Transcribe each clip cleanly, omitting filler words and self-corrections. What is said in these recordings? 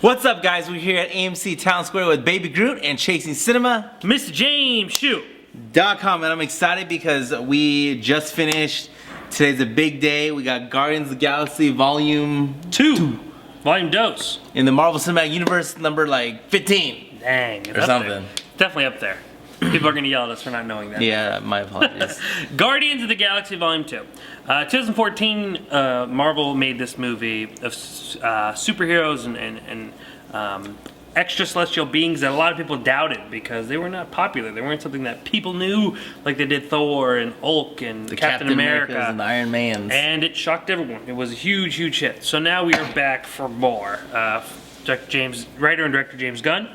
What's up, guys? We're here at AMC Town Square with Baby Groot and Chasing Cinema. Mr. James Hsu. .com, and I'm excited because we just finished. Today's a big day. We got Guardians of the Galaxy Volume 2. Volume Dose. In the Marvel Cinematic Universe, number like 15. Dang. Or something. There. Definitely up there. People are going to yell at us for not knowing that. Yeah, my apologies. Guardians of the Galaxy Volume 2. 2014, Marvel made this movie of superheroes and extra celestial beings that a lot of people doubted because they were not popular. They weren't something that people knew like they did Thor and Hulk and The Captain America. And the Iron Mans. And it shocked everyone. It was a huge, huge hit. So now we are back for more. Writer and director James Gunn.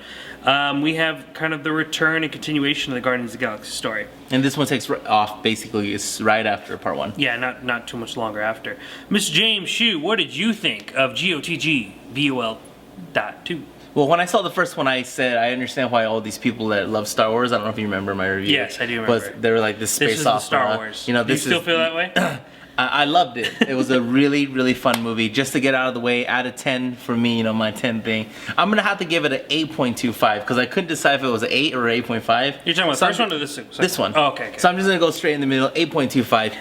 We have kind of the return and continuation of the Guardians of the Galaxy story. And this one takes off, basically, it's right after part 1. Yeah, not too much longer after. Mr. James Hsu, what did you think of GOTG VOL.2? Well, when I saw the first one, I said, I understand why all these people that love Star Wars, I don't know if you remember my review. Yes, I do remember. But they were like, this space opera. This is the Star Wars. You know, do you still feel that way? I loved it. It was a really, really fun movie. Just to get out of the way, out of 10 for me, you know, my 10 thing. I'm going to have to give it an 8.25 because I couldn't decide if it was an 8 or 8.5. You're talking about the first one or this one? This one. Oh, okay. So I'm just going to go straight in the middle, 8.25.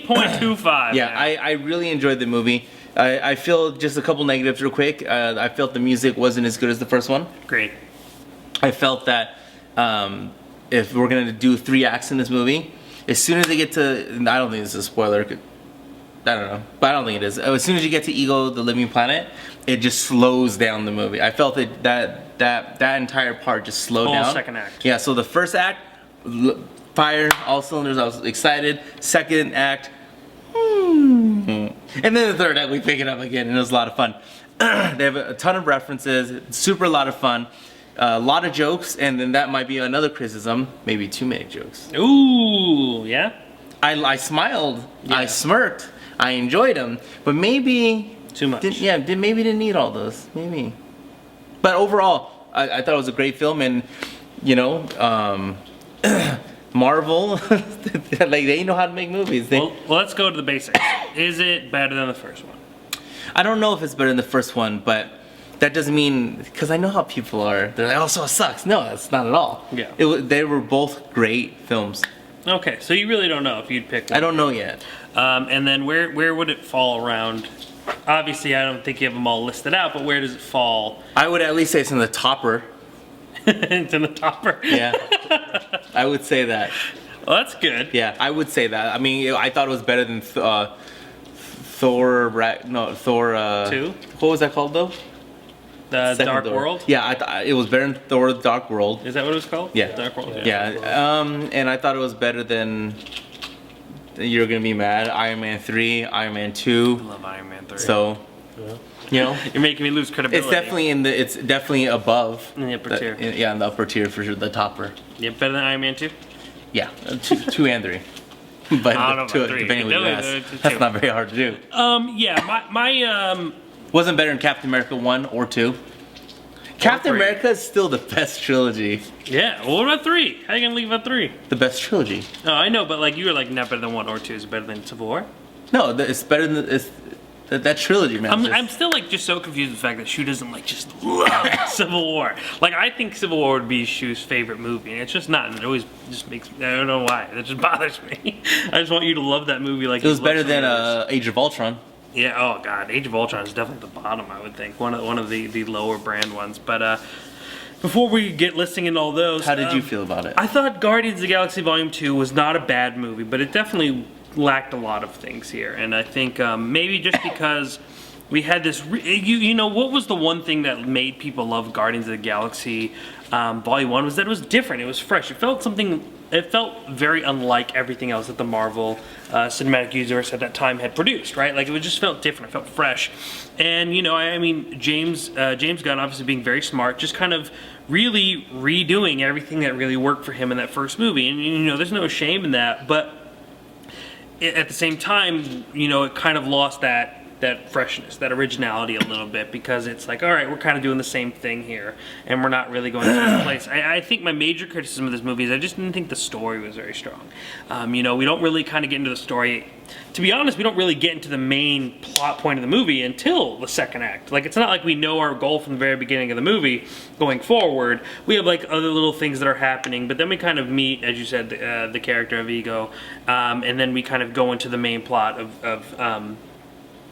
8.25. Yeah, I really enjoyed the movie. I feel just a couple negatives real quick. I felt the music wasn't as good as the first one. Great. I felt that if we're going to do 3 acts in this movie, as soon as they get to, I don't think this is a spoiler, I don't know, but I don't think it is. As soon as you get to Ego, the Living Planet, it just slows down the movie. I felt that entire part just slowed down. Whole second act. Yeah, so the first act, fire, all cylinders, I was excited. Second act, and then the third act, we pick it up again, and it was a lot of fun. They have a ton of references, super a lot of fun. A lot of jokes, and then that might be another criticism, maybe too many jokes. Ooh, yeah? I smiled, Yeah. I smirked, I enjoyed them, but maybe Too much. Maybe didn't need all those, maybe. But overall, I thought it was a great film, and you know, Marvel, like they know how to make movies. Well, let's go to the basics. Is it better than the first one? I don't know if it's better than the first one, but that doesn't mean, because I know how people are. They're like, oh, so it sucks. No, that's not at all. Yeah. They were both great films. Okay, so you really don't know if you'd pick one. I don't know yet. And then where would it fall around? Obviously, I don't think you have them all listed out, but where does it fall? I would at least say it's in the topper. It's in the topper. Yeah, I would say that. Well, that's good. Yeah, I would say that. I mean, I thought it was better than Thor. Thor. 2. What was that called though? The Second Dark Thor. World? Yeah, I thought it was better than Thor: The Dark World. Is that what it was called? Yeah. Dark World? Yeah. And I thought it was better than. You're gonna be mad. Iron Man 3, Iron Man 2. I love Iron Man 3. So, you know, You're making me lose credibility. it's definitely above. In the upper tier. Yeah, in the upper tier for sure, the topper. Yeah, better than Iron Man 2? Yeah, 2 and 3. But I don't know 2, about 3. depending on what you ask. That's not very hard to do. Yeah, my Wasn't better than Captain America 1 or 2. Captain 3. America is still the best trilogy. yeah. Well, what about 3? How are you gonna leave out 3? The best trilogy. Oh, I know, but like you were like not better than 1 or 2. Is it better than Civil War? No, it's better than that trilogy, man. I'm still like just so confused with the fact that Shu doesn't like just love Civil War. Like I think Civil War would be Shu's favorite movie, and it's just not. And it always just makes I don't know why. That just bothers me. I just want you to love that movie like it was better than Age of Ultron. Yeah. Oh God, Age of Ultron is definitely the bottom. I would think one of the lower brand ones. But before we get listing in all those, How did you feel about it? I thought Guardians of the Galaxy Volume 2 was not a bad movie, but it definitely lacked a lot of things here. And I think maybe just because we had this, you know, what was the one thing that made people love Guardians of the Galaxy Volume 1 was that it was different. It was fresh. It felt very unlike everything else that the Marvel Cinematic Universe at that time had produced, right? Like it just felt different. It felt fresh. And, you know, I mean, James Gunn obviously being very smart, just kind of really redoing everything that really worked for him in that first movie. And, you know, there's no shame in that. But at the same time, you know, it kind of lost that that freshness, that originality a little bit, because it's like, all right, we're kind of doing the same thing here, and we're not really going to the place. I think my major criticism of this movie is I just didn't think the story was very strong. We don't really kind of get into the story. To be honest, we don't really get into the main plot point of the movie until the second act. Like, it's not like we know our goal from the very beginning of the movie going forward. We have like other little things that are happening, but then we kind of meet, as you said, the character of Ego, and then we kind of go into the main plot of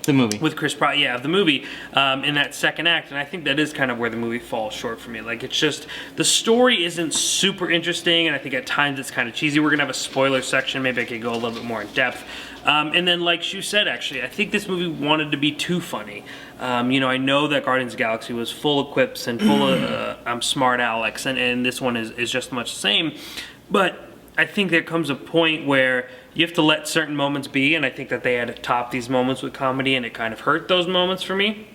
the movie with Chris Pratt, of the movie in that second act, and I think that is kind of where the movie falls short for me. Like, it's just, the story isn't super interesting, and I think at times it's kind of cheesy. We're gonna have a spoiler section. Maybe I could go a little bit more in depth. And then, like Shu said, actually, I think this movie wanted to be too funny. I know that Guardians of the Galaxy was full of quips and full of smart Alex, and this one is just much the same. But I think there comes a point where you have to let certain moments be, and I think that they had to top these moments with comedy, and it kind of hurt those moments for me.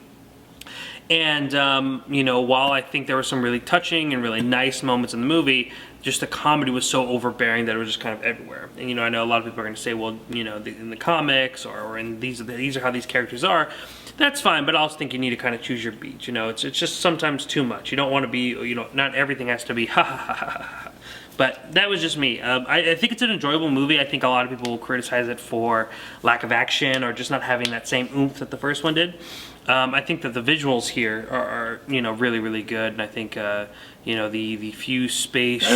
And, while I think there were some really touching and really nice moments in the movie, just the comedy was so overbearing that it was just kind of everywhere. And, I know a lot of people are going to say, well, in the comics or in these are how these characters are. That's fine, but I also think you need to kind of choose your beats. It's just sometimes too much. You don't want to be, not everything has to be ha ha ha ha ha. But that was just me. I think it's an enjoyable movie. I think a lot of people will criticize it for lack of action or just not having that same oomph that the first one did. I think that the visuals here are really, really good. And I think, the few space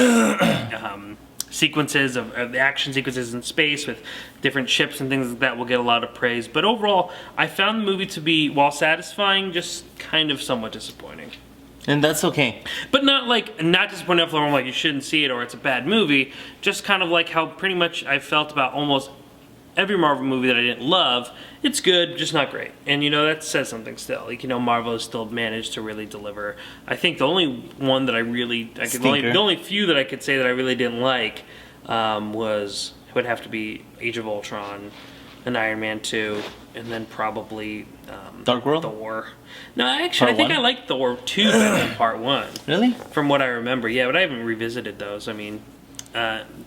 sequences of the action sequences in space with different ships and things like that will get a lot of praise. But overall, I found the movie to be, while satisfying, just kind of somewhat disappointing. and that's okay. But not disappointed enough where I'm like, you shouldn't see it or it's a bad movie. Just kind of like how pretty much I felt about almost every Marvel movie that I didn't love. It's good, just not great. And that says something still. Like, Marvel has still managed to really deliver. I think the only one that the only few that I could say that I really didn't like would have to be Age of Ultron and Iron Man 2, and then probably Dark World? Thor. No, actually, Part I think one? I like Thor 2 better than Part 1. Really? From what I remember, yeah, but I haven't revisited those. I mean,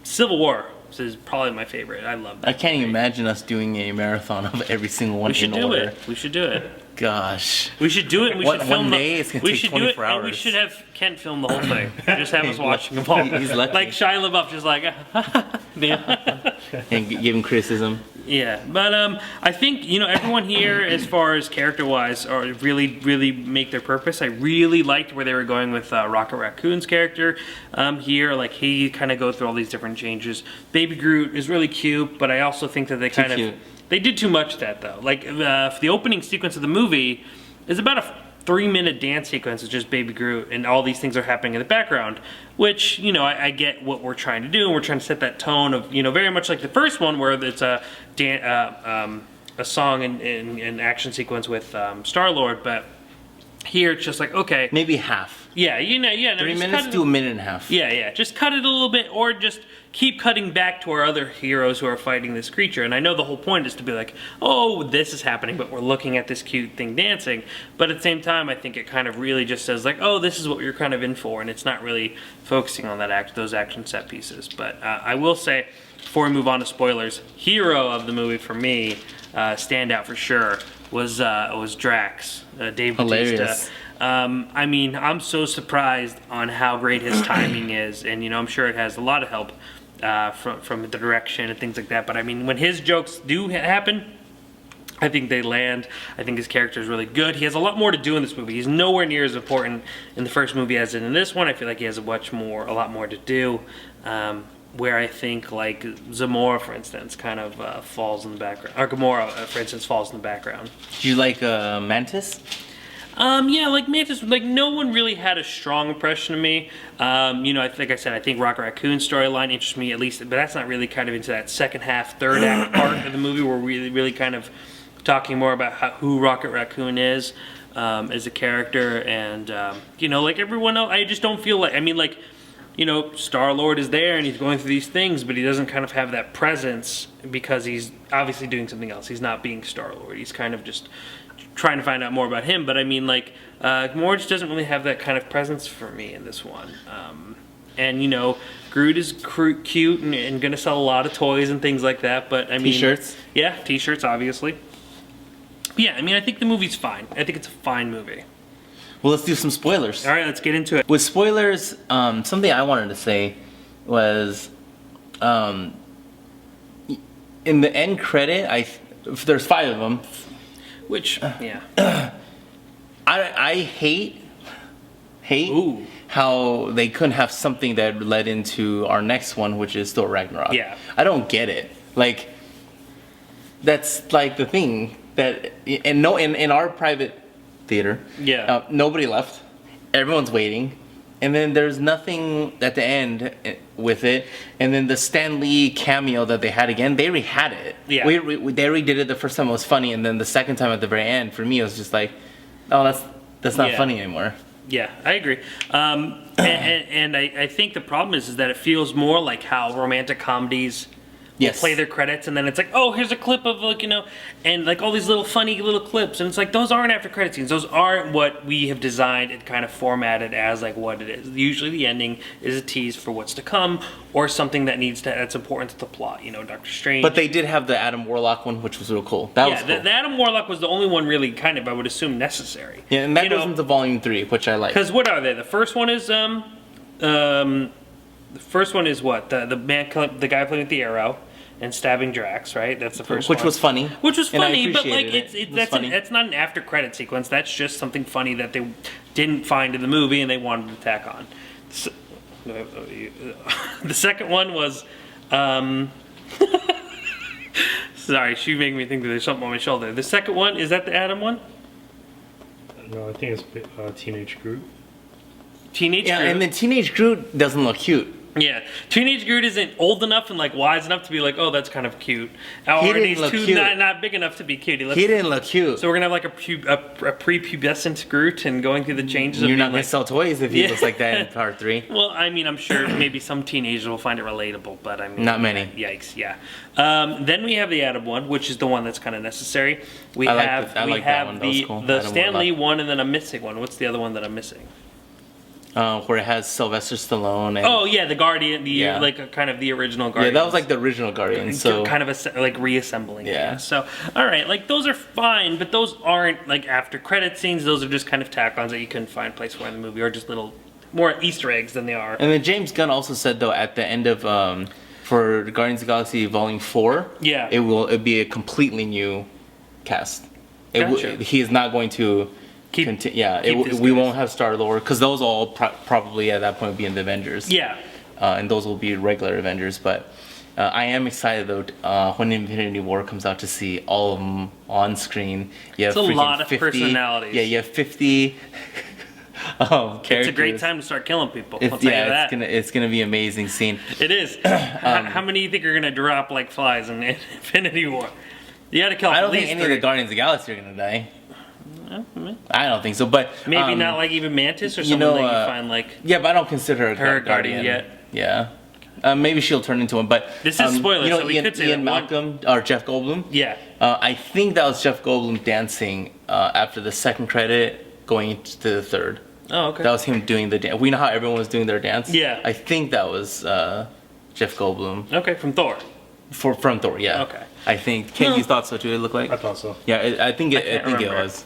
Civil War is probably my favorite. I love that. I can't even movie. imagine us doing a marathon of every single one We should in do order. it. We should do it. Gosh. We should do it. And we should film One day it's gonna we take should 24 do it, and we hours. should have Kent film the whole thing. Just have us watching them all. He's lucky. Like Shia LaBeouf, just like. And give him criticism. Yeah, but I think everyone here, as far as character-wise, are really make their purpose. I really liked where they were going with Rocket Raccoon's character here. Like, he kind of go through all these different changes. Baby Groot is really cute, but I also think that they did too much of that though. Like for the opening sequence of the movie is about a 3-minute dance sequence with just Baby Groot, and all these things are happening in the background, which, I get what we're trying to do, and we're trying to set that tone of, very much like the first one, where it's a song and action sequence with Star-Lord, but here it's just like, okay. Maybe half. Yeah, no, 3 just minutes cut to a minute and a half. Yeah, just cut it a little bit, or just keep cutting back to our other heroes who are fighting this creature. And I know the whole point is to be like, oh, this is happening, but we're looking at this cute thing dancing. But at the same time, I think it kind of really just says like, oh, this is what you're kind of in for, and it's not really focusing on those action set pieces. But I will say, before we move on to spoilers, hero of the movie for me, standout for sure, was Drax, Dave Bautista. Hilarious. I'm so surprised on how great his timing is, and I'm sure it has a lot of help from the direction and things like that. But I mean, when his jokes do happen, I think they land. I think his character is really good. He has a lot more to do in this movie. He's nowhere near as important in the first movie as in this one. I feel like he has a lot more to do. Where I think like Zamora, for instance, kind of falls in the background, or Gamora, for instance, falls in the background. Do you like Mantis? Yeah, like Mantis, like no one really had a strong impression of me. Like I said, I think Rocket Raccoon's storyline interests me at least, but that's not really kind of into that second half, third act part of the movie where we're really kind of talking more about who Rocket Raccoon is as a character, and like everyone else, I just don't feel like, Star-Lord is there and he's going through these things, but he doesn't kind of have that presence because he's obviously doing something else. He's not being Star-Lord. He's kind of just trying to find out more about him. But Gamora just doesn't really have that kind of presence for me in this one. Groot is cute and going to sell a lot of toys and things like that. But T-shirts? Yeah, T-shirts, obviously. Yeah, I mean, I think the movie's fine. I think it's a fine movie. Well, let's do some spoilers. All right, let's get into it. With spoilers, something I wanted to say was, in the end credit, there's 5 of them. Which, yeah. I hate Ooh. how they couldn't have something that led into our next one, which is Thor Ragnarok. Yeah. I don't get it. Like, that's like the thing that, in our private theater, Yeah. nobody left. Everyone's waiting. And then there's nothing at the end with it. And then the Stan Lee cameo that they had again, they already had it. Yeah. They already did it the first time, it was funny. And then the second time at the very end, for me, it was just like, oh, that's not Yeah. funny anymore. Yeah, I agree. And I think the problem is that it feels more like how romantic comedies Yes. play their credits, and then it's like, oh, here's a clip of, like, and like all these little funny little clips, and it's like, those aren't after credit scenes. Those aren't what we have designed and kind of formatted as like what it is. Usually the ending is a tease for what's to come, or something that's important to the plot. Doctor Strange. But they did have the Adam Warlock one, which was real cool. That was cool. The Adam Warlock was the only one really kind of, I would assume, necessary. Yeah, and that goes into Volume 3, which I like. Because what are they? The first one is what? The guy playing with the arrow and stabbing Drax, right? That's the first one. Which was funny. Which was And I funny, but like appreciated it. that's not an after credit sequence. That's just something funny that they didn't find in the movie and they wanted to tack on. So, the second one was sorry, she made me think that there's something on my shoulder. The second one, is that the Adam one? No, I think it's Teenage Groot. Teenage Yeah, Groot. and then Teenage Groot doesn't look cute. Yeah, Teenage Groot isn't old enough and like wise enough to be like, oh, that's kind of cute. Or didn't he's look too cute. not big enough to be cute. He Didn't look cute. So we're gonna have like a prepubescent Groot and going through the changes. You're of not being gonna like, sell toys if he Yeah. looks like that in part 3. Well, I mean, I'm sure maybe some teenagers will find it relatable, but I mean, Not many. Yikes, yeah. Then we have the Adam one, which is the one that's kind of necessary. We I like have that one. That was cool. the Adam Stan Lee Warlock. one, and then I'm missing one. What's the other one that I'm missing? Where it has Sylvester Stallone. And, Oh yeah, the Guardian, Yeah. like kind of the original yeah, Guardian. that was like the original Guardian. So kind of like reassembling. Yeah. It. So all right, like those are fine, but those aren't like after credit scenes. Those are just kind of tack-ons that you couldn't find place for in the movie, or just little more Easter eggs than they are. And then James Gunn also said though at the end of for Guardians of the Galaxy Volume 4, Yeah. it'll be a completely new cast. Gotcha. He is not going to Keep this we guys. won't have Star-Lord because those all probably at that point will be in the Avengers. Yeah. And those will be regular Avengers. But I am excited though when Infinity War comes out to see all of them on screen. You have It's a freaking lot of personalities. Yeah, you have 50 characters. It's a great time to start killing people. I'll tell you that. It's gonna be an amazing scene. It is. How many do you think are gonna drop like flies in Infinity War? You got to kill. I don't at think least any 3. of the Guardians of the Galaxy are gonna die. Maybe I don't think so, but not like even Mantis or you someone know, that you find like. yeah, but I don't consider Her her a Guardian yet. Yeah, maybe she'll turn into one. But This is spoilers, You know, so we Ian, could say Ian that one- Malcolm or Jeff Goldblum. Yeah. I think that was Jeff Goldblum dancing after the second credit, going into the third. Oh, okay. That was him doing the dance. We know how everyone was doing their dance. Yeah. I think that was Jeff Goldblum Okay, from Thor. from Thor. Yeah. Okay. I think. Kate, you thought so too? It looked like. I thought so. Yeah, I think it remember. was.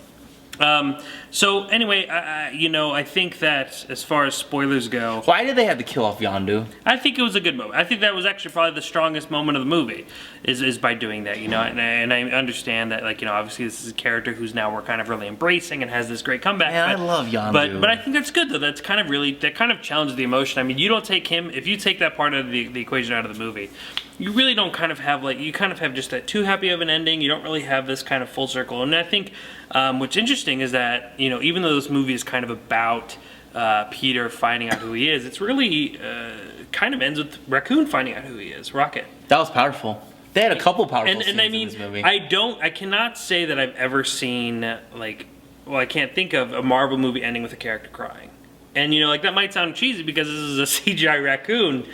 So anyway, I think that as far as spoilers go, Why did they have to kill off Yondu? I think it was a good moment. I think that was actually probably the strongest moment of the movie, is by doing that, and I understand that, like, obviously this is a character who's now we're kind of really embracing and has this great comeback. Man, but, I love Yondu. But I think that's good though. That kind of challenges the emotion. I mean, you don't take him, if you take that part of the equation out of the movie, you really don't kind of have you kind of have just a too happy of an ending. You don't really have this kind of full circle. And I think what's interesting is that, even though this movie is kind of about Peter finding out who he is, it's really kind of ends with Raccoon finding out who he is, Rocket. That was powerful. They had a couple powerful scenes And I mean, in this movie. I cannot say that I've ever seen I can't think of a Marvel movie ending with a character crying. And that might sound cheesy because this is a CGI raccoon,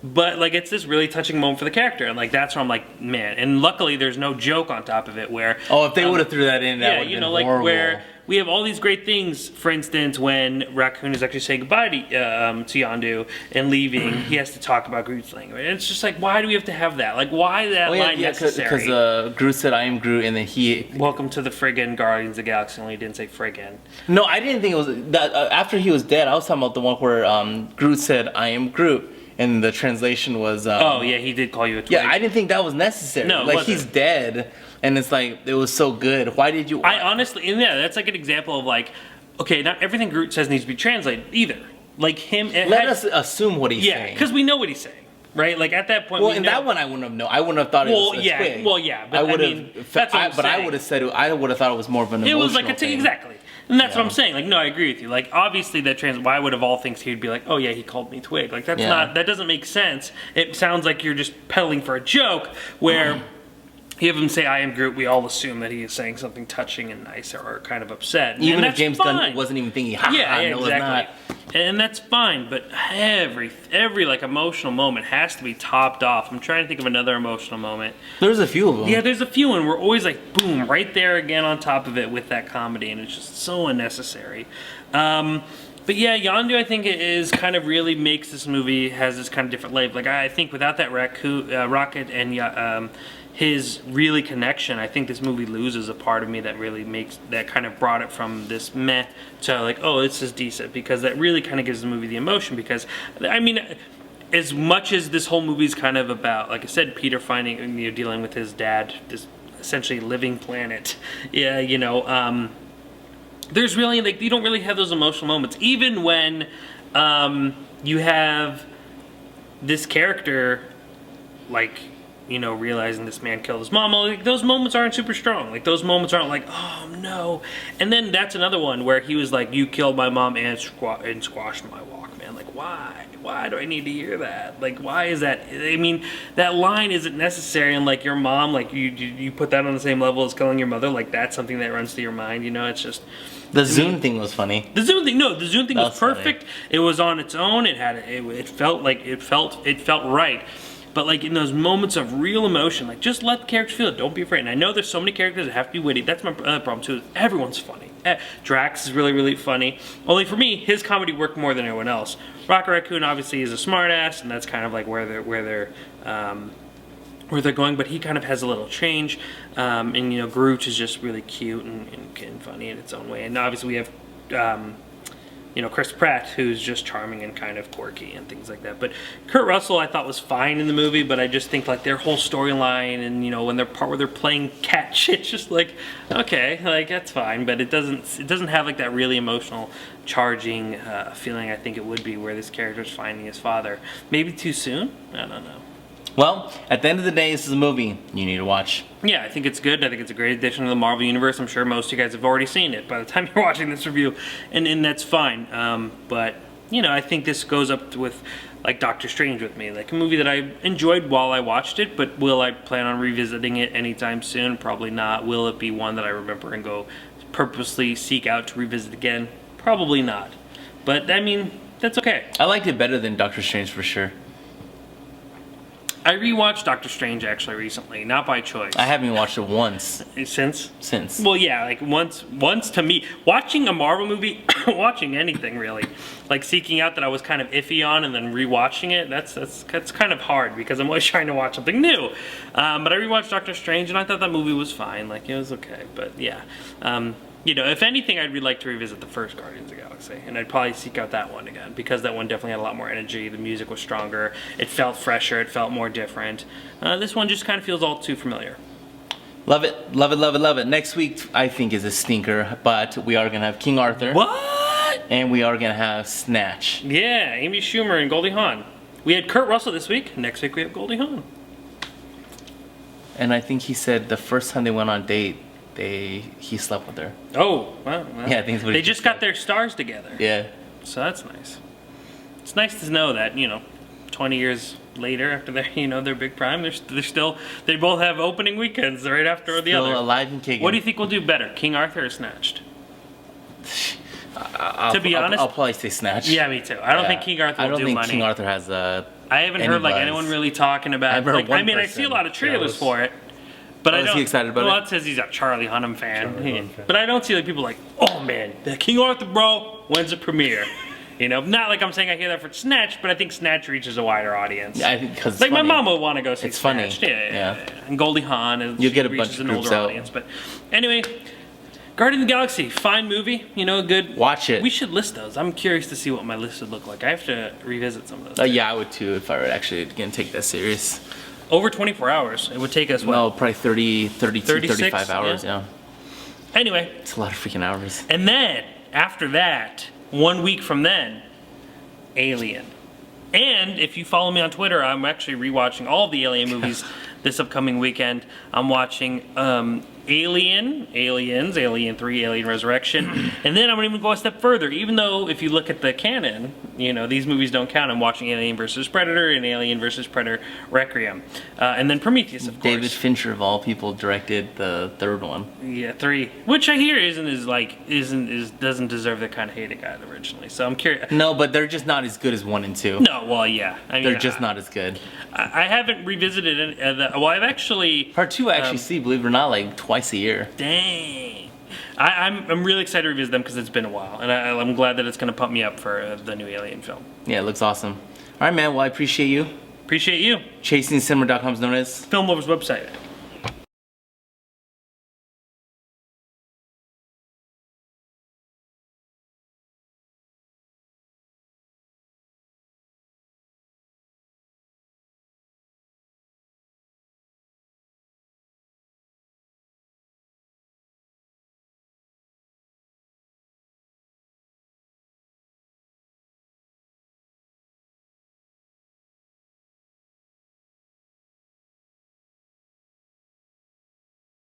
But like it's this really touching moment for the character, and like that's where I'm like, man. And luckily, there's no joke on top of it. Where Oh, if they would have threw that in, that yeah, would have you been know, like horrible. where we have all these great things. For instance, when Raccoon is actually saying goodbye to Yondu and leaving, he has to talk about Groot's language. And it's just like, why do we have to have that? Like, why that line necessary? Because Groot said, "I am Groot," and then he. Welcome to the friggin' Guardians of the Galaxy. Only didn't say friggin'. No, I didn't think it was that. After he was dead, I was talking about the one where Groot said, "I am Groot," and the translation was. Oh yeah, he did call you a twig. Yeah, I didn't think that was necessary. No, it like wasn't. he's dead, and it's like it was so good. Why did you? I honestly, and yeah, that's like an example of like, okay, not everything Groot says needs to be translated either. Like him, Let us assume what he's yeah, saying. because we know what he's saying, right? Like at that point, Well, we in know, that one, I wouldn't have known. I wouldn't have thought it was a yeah, twig. well, yeah, but I would mean, have. that's what I'm But I saying. would have said I would have thought it was more of an It emotional was like a thing. exactly, and that's what Yeah. I'm saying. Like, no, I agree with you. Like, obviously, why would of all things he would be like, oh yeah, he called me twig? Like, that's Yeah. not. That doesn't make sense. It sounds like you're just peddling for a joke where. You have him say, "I am Groot." We all assume that he is saying something touching and nice, or kind of upset. Even and if that's James fine. Gunn wasn't even thinking, "Ha Yeah, ha, yeah, no, it's exactly. not." And that's fine, but every like emotional moment has to be topped off. I'm trying to think of another emotional moment. There's a few of them. Yeah, there's a few, and we're always like, boom, right there again on top of it with that comedy, and it's just so unnecessary. But yeah, Yondu, I think it is kind of really makes this movie has this kind of different life. Like I think without that Rocket and his really connection, I think this movie loses a part of me that really makes that kind of brought it from this meh to like, oh, this is decent, because that really kind of gives the movie the emotion. Because I mean, as much as this whole movie is kind of about, like I said, Peter finding, dealing with his dad, this essentially living planet, yeah, there's really like you don't really have those emotional moments, even when you have this character like realizing this man killed his mom. Like those moments aren't super strong. Like those moments aren't like, oh no. And then that's another one where he was like, you killed my mom and squashed my Walkman. Like why do I need to hear that? Like why is that? I mean, that line isn't necessary. And like your mom, like you put that on the same level as killing your mother. Like that's something that runs through your mind. It's just. The Zune thing was funny. The Zune thing was That's perfect. funny. It was on its own. It felt right. But like in those moments of real emotion, like just let the characters feel it. Don't be afraid. And I know there's so many characters that have to be witty. That's my other problem too. Everyone's funny. Drax is really, really funny. Only for me, his comedy worked more than everyone else. Rocket Raccoon obviously is a smartass, and that's kind of like where they're going. But he kind of has a little change. And Groot is just really cute and funny in its own way. And obviously we have Chris Pratt, who's just charming and kind of quirky and things like that. But Kurt Russell, I thought was fine in the movie, but I just think like their whole storyline and when they're part where they're playing catch, it's just like okay, like that's fine, but it doesn't have like that really emotional charging feeling I think it would be where this character's finding his father. Maybe too soon. I don't know. Well, at the end of the day, this is a movie you need to watch. Yeah, I think it's good. I think it's a great addition to the Marvel Universe. I'm sure most of you guys have already seen it by the time you're watching this review, and that's fine. But, I think this goes up with, like, Doctor Strange with me. Like, a movie that I enjoyed while I watched it, but will I plan on revisiting it anytime soon? Probably not. Will it be one that I remember and go purposely seek out to revisit again? Probably not. But, I mean, that's okay. I liked it better than Doctor Strange for sure. I rewatched Doctor Strange actually recently, not by choice. I haven't watched it once. Since? Well, yeah, like once to me. Watching a Marvel movie, watching anything really, like seeking out that I was kind of iffy on and then rewatching it, that's kind of hard because I'm always trying to watch something new. But I rewatched Doctor Strange and I thought that movie was fine. Like, it was okay, but yeah. If anything, I'd really like to revisit the first Guardians of the Galaxy, and I'd probably seek out that one again, because that one definitely had a lot more energy, the music was stronger, it felt fresher, it felt more different. This one just kind of feels all too familiar. Love it, love it, love it, love it. Next week, I think, is a stinker, but we are going to have King Arthur. What? And we are going to have Snatch. Yeah, Amy Schumer and Goldie Hawn. We had Kurt Russell this week, next week we have Goldie Hawn. And I think he said the first time they went on a date, he slept with her. Oh, wow. Yeah, I think that's what they he just got their stars together. Yeah. So that's nice. It's nice to know that 20 years later, after their big prime, they both have opening weekends right after the other. Still alive and kicking. What do you think will do better, King Arthur or Snatched? To be honest, I'll probably say Snatch. Yeah, me too. I don't think King Arthur will do money. I don't think King Arthur has I haven't heard like buzz. anyone really talking about. I've heard Like, one I mean, I see a person lot of trailers jealous. for it, but Oh, I is don't. he excited about well, it? it says he's a Charlie Hunnam fan. Charlie Hunnam fan. But I don't see like people like, oh man, the King Arthur, bro. When's the premiere? You know, not like I'm saying I hear that for Snatch, but I think Snatch reaches a wider audience. Yeah, I think because Like my mom would want to go see It's funny. Snatch. Yeah. Yeah. And Goldie Hawn and You'll she get a reaches bunch of an groups older out. audience. But anyway, Guardian of the Galaxy, fine movie. You know, good. Watch it. We should list those. I'm curious to see what my list would look like. I have to revisit some of those. Yeah, I would too if I were actually going to take that serious. Over 24 hours. It would take us what? No, probably 30, 32, 36, 35 hours. yeah. Yeah. Anyway, It's a lot of freaking hours. and then after that, 1 week from then, Alien. And if you follow me on Twitter, I'm actually rewatching all of the Alien movies this upcoming weekend. I'm watching Aliens, Alien 3, Alien Resurrection. And then I'm going to even go a step further. Even though if you look at the canon, you know, these movies don't count. I'm watching Alien vs. Predator and Alien vs. Predator Requiem. And then Prometheus, of course. David Fincher, of all people, directed the third one. Yeah, 3. Which I hear doesn't deserve the kind of hate it got originally. So I'm curious. No, but they're just not as good as 1 and 2. No, well, yeah. I mean, They're just not as good. I haven't revisited it. Well, I've actually. Part 2 I actually see, believe it or not, like twice a year. Dang. I'm really excited to revisit them because it's been a while, and I'm glad that it's going to pump me up for the new Alien film. Yeah, it looks awesome. All right, man. Well, I appreciate you. Appreciate you. ChasingCinema.com is known as. Film Lovers website.